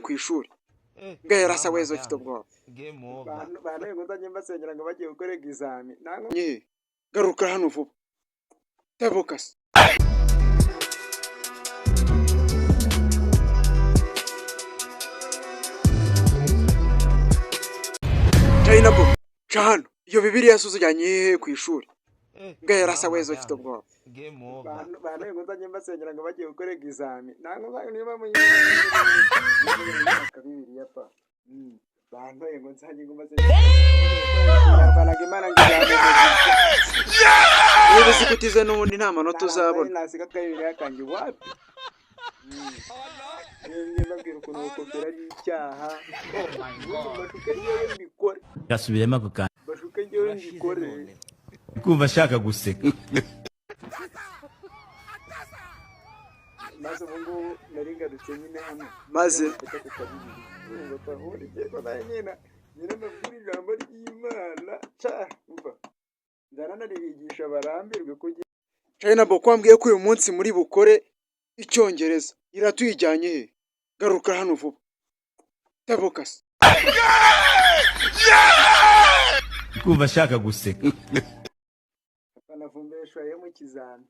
ku ishuri ngahera asa wezo ufite ubwoba banaye ngo nzajye mbasengera ngo bagiye gukora examen nye garuka hano vuba tabuka se China bo hano iyo bibiliya suzujyanye hehe ku ishuri ngahera asa wezo ufite ubwoba banaye ngo nzajye mbasengera ngo bagiye gukora examen niba mu bibiliya pa banaye ngo nzajye ngo mbasengera banaga imana niba uzi ko utize n'ubundi nta manota uzabona nasiga kabibiliya kanjye wapi mbabwira ukuntu gukopera ari icyaha bashuke njyewe mbikore gasubiremo ako kantu bashuke njyewe mbikore kumva ashaka guseka maze ubu ngubu nari ngarutse nyine hano maze nyine mbabwira ijambo ry'Imana umva ndanaribigisha barambirwe kugira China bo kwambwiye ko uyu munsi muri bukore icyongereza iratuyijyanye he garuka hano vuba tabuka se kumva ashaka guseka banavumbesha yo mu kizami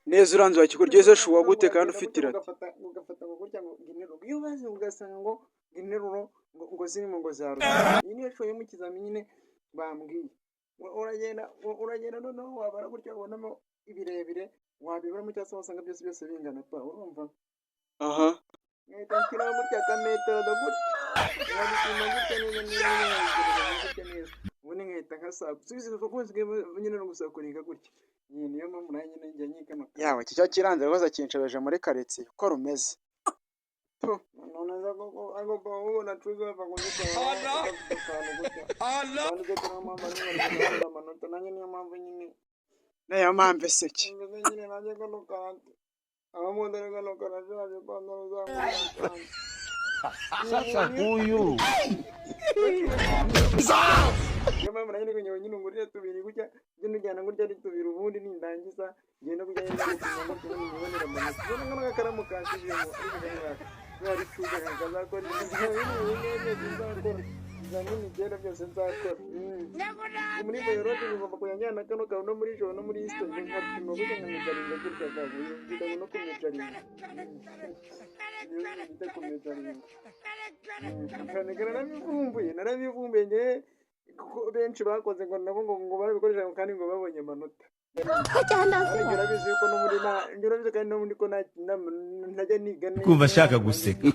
neza uranze wakiguryeje shuwa gute kandi ufite irati ugafata ngo gutya ngo interuro iyo baze ugasanga ngo interuro ngo zirimo ngo zaru iyi niyo shoye mu kizami nyine bambwiye uragenda noneho wabara gutya ubonamo ibirebire wabibura mu cyase wasanga byose bingana pa urumva aha ngahita nshyiraho gutya akametero gutya neza ubundi ngahita nkasaba subiza kukunzi nyine no gusakuringa gutya niyo mpamvu nayo nyine njya nyikama yawe iki cyo kiranze rwose kinshobeje muri karitsiye uko rumeze none agomba ubona tuzo bava ngo amanota nanjye niyo mpamvu nyine nayo mpamvu eseke nyine nanjye gano karate abamundere gano karate naje kwandara uzamura sasa huyu niyo mpamvu nanjye niko nyine ngurire tubiri gutya ngende ujyana gutya ari tubiri ubundi nindangiza ngenda kujya yenda gupima ngo nibonera amanota ubona ngo n'agakaramu kanshyizemo bari cuga kazakora ibizamini byera byose nzakora muri biology ngomba kuyajyana kano kawe no muri joro no muri history nkapima gutya nkamugarinda gutya kavuye ngiye no kumecaringa ngiye kumecaringa narabivumbuye nge benshi bakoze ngo nabo ngo barabikoresha kandi ngo babonye amanota urabizi ko no muri urabizi kandi no muri ko ntajya niga neza kumva ashaka guseka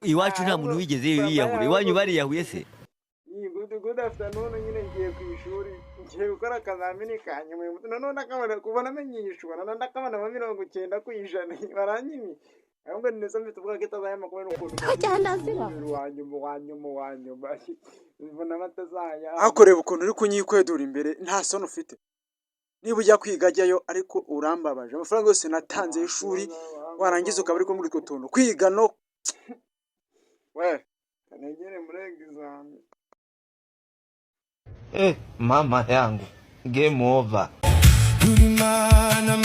iwacu nta muntu wigeze yiyahura iwanyu bariyahuye se good afternoon nyine ngiye ku ishuri ngiye gukora akazamini ka nyuma none akabona kubona amenyishwa none akabona 90% baranyimi ahubwo neza mfite ubwa kitazaye makuru n'ukuntu wanyuma bibona batazaya hakoreba ukuntu uri kunyikwedura imbere nta sono ufite niba ujya kwiga ajyayo ariko urambabaje amafaranga yose natanze y'ishuri warangiza ukaba uri muri utwo tuntu kwiga no we kanegere muri examen mama yangu game over Imana